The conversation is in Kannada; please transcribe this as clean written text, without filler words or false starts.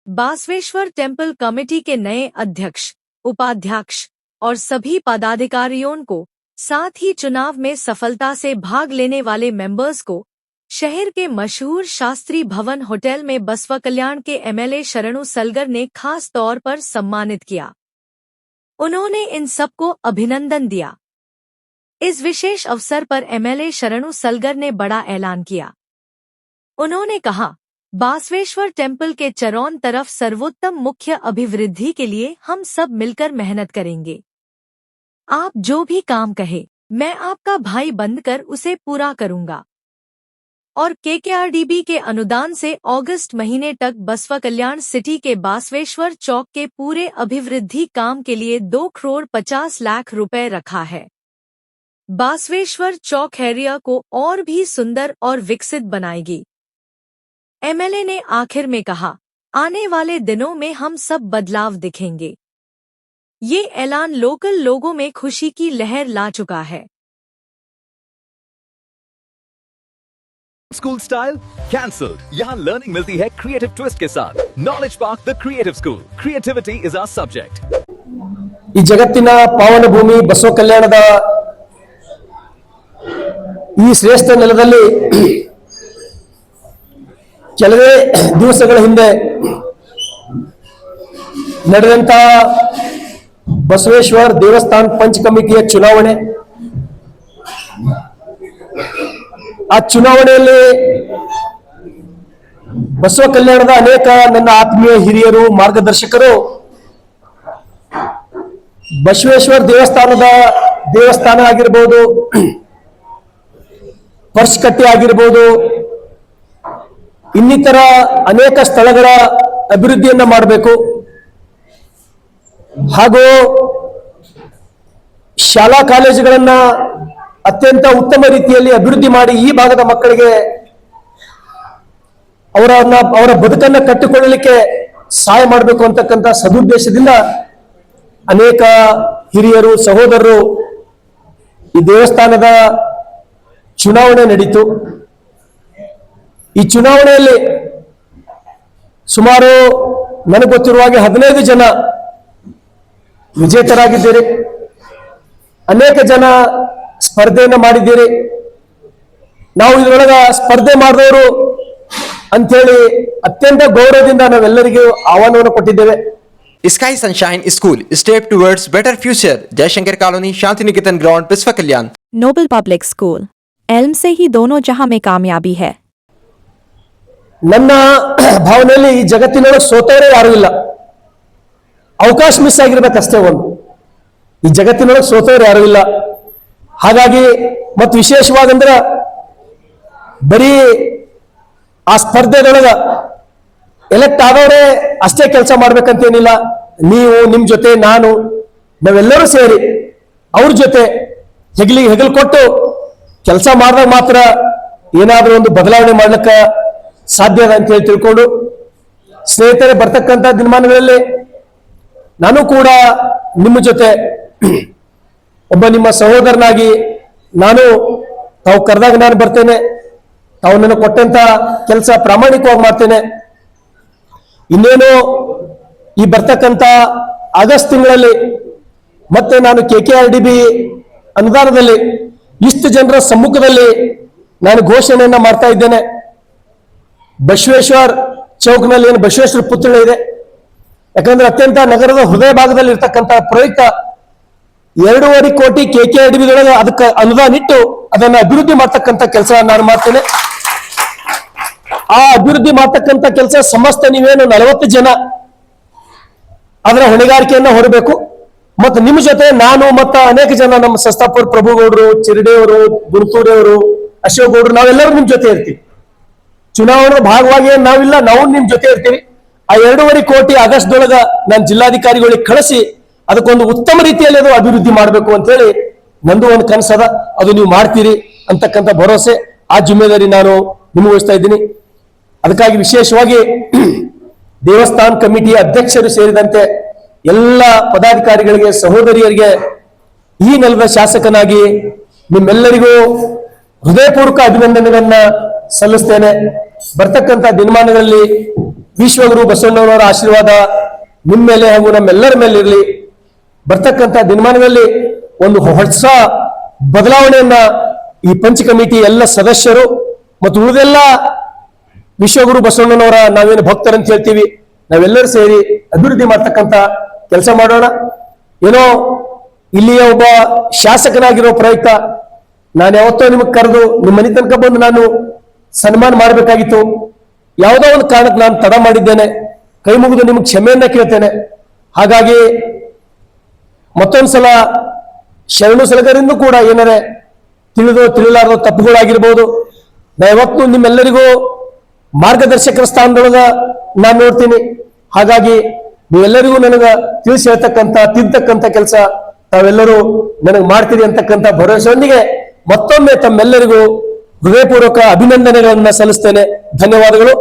बासवेश्वर टेम्पल कमेटी के नए अध्यक्ष, उपाध्यक्ष और सभी पदाधिकारियों को, साथ ही चुनाव में सफलता से भाग लेने वाले मेंबर्स को शहर के मशहूर शास्त्री भवन होटल में बसवा कल्याण के एमएलए शरणु सलगर ने खास तौर पर सम्मानित किया। उन्होंने इन सबको अभिनंदन दिया। इस विशेष अवसर पर एमएलए शरणु सलगर ने बड़ा ऐलान किया। उन्होंने कहा, बासवेश्वर टेम्पल के चरौन तरफ सर्वोत्तम मुख्य अभिवृद्धि के लिए हम सब मिलकर मेहनत करेंगे। आप जो भी काम कहे, मैं आपका भाई बनकर उसे पूरा करूंगा। और केकेआरडीबी के अनुदान से अगस्त महीने तक बसवा कल्याण सिटी के बासवेश्वर चौक के पूरे अभिवृद्धि काम के लिए 2,50,00,000 रुपए रखा है। बासवेश्वर चौक एरिया को और भी सुंदर और विकसित बनाएगी। एमएलए ने आखिर में कहा, आने वाले दिनों में हम सब बदलाव दिखेंगे। ये ऐलान लोकल लोगों में खुशी की लहर ला चुका है। School style cancelled. यहाँ लर्निंग मिलती है क्रिएटिव ट्विस्ट के साथ। Knowledge park the creative school. Creativity is our subject. ಈ ಜಗತ್ತಿನ ಪಾವನ ಭೂಮಿ ಬಸವ ಕಲ್ಯಾಣದ ಈ ಶ್ರೇಷ್ಠ ನೆಲದಲ್ಲಿ ಕೆಲವೇ ದಿವಸಗಳ ಹಿಂದೆ ನಡೆದಂತ ಬಸವೇಶ್ವರ ದೇವಸ್ಥಾನ ಪಂಚ ಕಮಿಟಿಯ ಚುನಾವಣೆ, ಆ ಚುನಾವಣೆಯಲ್ಲಿ ಬಸವ ಕಲ್ಯಾಣದ ಅನೇಕ ನನ್ನ ಆತ್ಮೀಯ ಹಿರಿಯರು, ಮಾರ್ಗದರ್ಶಕರು ಬಸವೇಶ್ವರ ದೇವಸ್ಥಾನ ಆಗಿರಬಹುದು, ಪರ್ಸ್ಕಟ್ಟೆ ಆಗಿರಬಹುದು, ಇನ್ನಿತರ ಅನೇಕ ಸ್ಥಳಗಳ ಅಭಿವೃದ್ಧಿಯನ್ನ ಮಾಡಬೇಕು ಹಾಗೂ ಶಾಲಾ ಕಾಲೇಜುಗಳನ್ನ ಅತ್ಯಂತ ಉತ್ತಮ ರೀತಿಯಲ್ಲಿ ಅಭಿವೃದ್ಧಿ ಮಾಡಿ ಈ ಭಾಗದ ಮಕ್ಕಳಿಗೆ ಅವರ ಬದುಕನ್ನು ಕಟ್ಟಿಕೊಳ್ಳಲಿಕ್ಕೆ ಸಹಾಯ ಮಾಡಬೇಕು ಅಂತಕ್ಕಂಥ ಸದುದ್ದೇಶದಿಂದ ಅನೇಕ ಹಿರಿಯರು, ಸಹೋದರರು ಈ ದೇವಸ್ಥಾನದ ಚುನಾವಣೆ ನಡೀತು। ಈ ಚುನಾವಣೆಯಲ್ಲಿ ಸುಮಾರು ನನಗೆ ಗೊತ್ತಿರುವ ಹಾಗೆ 15 ಜನ ವಿಜೇತರಾಗಿದ್ದೀರಿ, ಅನೇಕ ಜನ ಸ್ಪರ್ಧೆಯನ್ನು ಮಾಡಿದ್ದೀರಿ। ನಾವು ಇದರೊಳಗ ಸ್ಪರ್ಧೆ ಮಾಡಿದವರು ಅಂತೇಳಿ ಅತ್ಯಂತ ಗೌರವದಿಂದ ನಾವೆಲ್ಲರಿಗೂ ಆಹ್ವಾನವನ್ನು ಕೊಟ್ಟಿದ್ದೇವೆ। Sky Sunshine School, step towards better future. Jaishankar colony, Shanti Niketan ground, Basava Kalyan. Noble public school, एल्म से ही दोनों जहां में कामयाबी है। ನನ್ನ ಭಾವನೆಯಲ್ಲಿ ಈ ಜಗತ್ತಿನೊಳಗೆ ಸೋತವರೇ ಯಾರು ಇಲ್ಲ, ಅವಕಾಶ ಮಿಸ್ ಆಗಿರ್ಬೇಕಷ್ಟೇ ಒಂದು। ಈ ಜಗತ್ತಿನೊಳಗೆ ಸೋತವರು ಯಾರು ಇಲ್ಲ। ಹಾಗಾಗಿ ಮತ್ತು ವಿಶೇಷವಾದಂದ್ರೆ ಬರೀ ಆ ಸ್ಪರ್ಧೆದೊಳಗ ಎಲೆಕ್ಟ್ ಆದವರೇ ಅಷ್ಟೇ ಕೆಲಸ ಮಾಡ್ಬೇಕಂತೇನಿಲ್ಲ। ನೀವು, ನಿಮ್ಮ ಜೊತೆ ನಾನು, ನಾವೆಲ್ಲರೂ ಸೇರಿ ಅವ್ರ ಜೊತೆ ಹೆಗಲು ಕೊಟ್ಟು ಕೆಲಸ ಮಾಡಿದಾಗ ಮಾತ್ರ ಏನಾದರೂ ಒಂದು ಬದಲಾವಣೆ ಮಾಡ್ಲಿಕ್ಕೆ ಸಾಧ್ಯ ಅದ ಅಂತ ಹೇಳಿ ತಿಳ್ಕೊಂಡು, ಸ್ನೇಹಿತರೆ, ಬರ್ತಕ್ಕಂಥ ದಿನಮಾನಗಳಲ್ಲಿ ನಾನು ಕೂಡ ನಿಮ್ಮ ಜೊತೆ ಒಬ್ಬ ನಿಮ್ಮ ಸಹೋದರನಾಗಿ ನಾನು ತಾವು ಕರೆದಾಗ ನಾನು ಬರ್ತೇನೆ, ತಾವು ನನಗೆ ಕೊಟ್ಟಂತ ಕೆಲಸ ಪ್ರಾಮಾಣಿಕವಾಗಿ ಮಾಡ್ತೇನೆ। ಇನ್ನೇನು ಈ ಬರ್ತಕ್ಕಂಥ ಆಗಸ್ಟ್ ತಿಂಗಳಲ್ಲಿ ಮತ್ತೆ ನಾನು ಕೆಕೆಆರ್ಡಿಬಿ ಅನುದಾನದಲ್ಲಿ ಇಷ್ಟು ಜನರ ಸಮ್ಮುಖದಲ್ಲಿ ನಾನು ಘೋಷಣೆಯನ್ನ ಮಾಡ್ತಾ ಇದ್ದೇನೆ। ಬಸವೇಶ್ವರ ಚೌಕ್ನಲ್ಲಿ ಏನು ಬಸವೇಶ್ವರ ಪುತ್ಥಳಿ ಇದೆ, ಯಾಕಂದ್ರೆ ಅತ್ಯಂತ ನಗರದ ಹೃದಯ ಭಾಗದಲ್ಲಿ ಇರ್ತಕ್ಕಂಥ ಪ್ರಯುಕ್ತ 2.5 ಕೋಟಿ ಕೆಕೆಆರ್ಡಿಬಿದೊಳಗೆ ಅದಕ್ಕೆ ಅನುದಾನ ಇಟ್ಟು ಅದನ್ನ ಅಭಿವೃದ್ಧಿ ಮಾಡ್ತಕ್ಕಂಥ ಕೆಲಸ ನಾನು ಮಾಡ್ತೇನೆ। ಆ ಅಭಿವೃದ್ಧಿ ಮಾಡ್ತಕ್ಕಂಥ ಕೆಲಸ ಸಮಸ್ತ ನೀವೇನು 40 ಜನ ಅದರ ಹೊಣೆಗಾರಿಕೆಯನ್ನ ಹೊರಬೇಕು। ಮತ್ತು ನಿಮ್ಮ ಜೊತೆ ನಾನು ಮತ್ತು ಅನೇಕ ಜನ, ನಮ್ಮ ಸಸ್ತಾಪುರ ಪ್ರಭುಗೌಡರು, ಚಿರಡೆಯವರು, ಗುರುತೂರವರು, ಅಶೋಕ್ ಗೌಡರು, ನಾವೆಲ್ಲರೂ ನಿಮ್ ಜೊತೆ ಇರ್ತೀವಿ। ಚುನಾವಣೆ ಭಾಗವಾಗಿ ನಾವಿಲ್ಲ, ನಾವು ನಿಮ್ ಜೊತೆ ಇರ್ತೀವಿ। ಆ 2.5 ಕೋಟಿ ಆಗಸ್ಟ್ದೊಳಗ ನಾನು ಜಿಲ್ಲಾಧಿಕಾರಿಗಳಿಗೆ ಕಳಿಸಿ ಅದಕ್ಕೊಂದು ಉತ್ತಮ ರೀತಿಯಲ್ಲಿ ಅದು ಅಭಿವೃದ್ಧಿ ಮಾಡಬೇಕು ಅಂತ ಹೇಳಿ ನಂದು ಒಂದು ಕನಸದ, ಅದು ನೀವು ಮಾಡ್ತೀರಿ ಅಂತಕ್ಕಂಥ ಭರವಸೆ, ಆ ಜಿಮ್ಮೆದಾರಿ ನಾನು ನಿಮಗೆ ವಹಿಸ್ತಾ ಇದ್ದೀನಿ। ಅದಕ್ಕಾಗಿ ವಿಶೇಷವಾಗಿ ದೇವಸ್ಥಾನ ಕಮಿಟಿಯ ಅಧ್ಯಕ್ಷರು ಸೇರಿದಂತೆ ಎಲ್ಲ ಪದಾಧಿಕಾರಿಗಳಿಗೆ, ಸಹೋದರಿಯರಿಗೆ ಈ ನೆಲದ ಶಾಸಕನಾಗಿ ನಿಮ್ಮೆಲ್ಲರಿಗೂ ಹೃದಯಪೂರ್ವಕ ಅಭಿನಂದನೆಗಳನ್ನ ಸಲ್ಲಿಸ್ತೇನೆ। ಬರ್ತಕ್ಕಂಥ ದಿನಮಾನಗಳಲ್ಲಿ ವಿಶ್ವಗುರು ಬಸವಣ್ಣನವರ ಆಶೀರ್ವಾದ ನಿಮ್ಮ ಮೇಲೆ ಹಾಗೂ ನಮ್ಮೆಲ್ಲರ ಮೇಲೆ ಇರಲಿ. ಬರ್ತಕ್ಕಂಥ ದಿನಮಾನಗಳಲ್ಲಿ ಒಂದು ಹೊಸ ಬದಲಾವಣೆಯನ್ನ ಈ ಪಂಚ ಕಮಿಟಿ ಎಲ್ಲ ಸದಸ್ಯರು ಮತ್ತು ಉಳಿದೆಲ್ಲ ವಿಶ್ವಗುರು ಬಸವಣ್ಣನವರ ನಾವೇನು ಭಕ್ತರಂತ ಹೇಳ್ತೀವಿ ನಾವೆಲ್ಲರೂ ಸೇರಿ ಅಭಿವೃದ್ಧಿ ಮಾಡ್ತಕ್ಕಂಥ ಕೆಲಸ ಮಾಡೋಣ. ಏನೋ ಇಲ್ಲಿಯ ಒಬ್ಬ ಶಾಸಕನಾಗಿರೋ ಪ್ರಯುಕ್ತ ನಾನು ಯಾವತ್ತೋ ನಿಮಗೆ ಕರೆದು ನಿಮ್ಮ ಮನೆ ತನಕ ಬಂದು ನಾನು ಸನ್ಮಾನ ಮಾಡಬೇಕಾಗಿತ್ತು. ಯಾವುದೋ ಒಂದು ಕಾರಣಕ್ಕೆ ನಾನು ತಡ ಮಾಡಿದ್ದೇನೆ, ಕೈ ಮುಗಿದು ನಿಮಗೆ ಕ್ಷಮೆಯನ್ನ ಕೇಳ್ತೇನೆ. ಹಾಗಾಗಿ ಮತ್ತೊಂದ್ಸಲ ಶರಣು ಸಲಗರಿಂದ ಕೂಡ ಏನಾರೆ ತಿಳಿಲಾರದೋ ತಪ್ಪುಗಳಾಗಿರ್ಬೋದು. ನಾ ಯಾವತ್ತೂ ನಿಮ್ಮೆಲ್ಲರಿಗೂ ಮಾರ್ಗದರ್ಶಕರ ಸ್ಥಾನದೊಳಗ ನಾನು ನೋಡ್ತೀನಿ. ಹಾಗಾಗಿ ನೀವೆಲ್ಲರಿಗೂ ನನಗ ತಿಳಿಸಿ ಹೇಳ್ತಕ್ಕಂಥ ತಿದ್ದತಕ್ಕಂಥ ಕೆಲಸ ತಾವೆಲ್ಲರೂ ನನಗೆ ಮಾಡ್ತೀರಿ ಅಂತಕ್ಕಂಥ ಭರವಸೆಯೊಂದಿಗೆ ಮತ್ತೊಮ್ಮೆ ತಮ್ಮೆಲ್ಲರಿಗೂ ಹೃದಯಪೂರ್ವಕ ಅಭಿನಂದನೆಗಳನ್ನ ಸಲ್ಲಿಸ್ತೇನೆ. ಧನ್ಯವಾದಗಳು.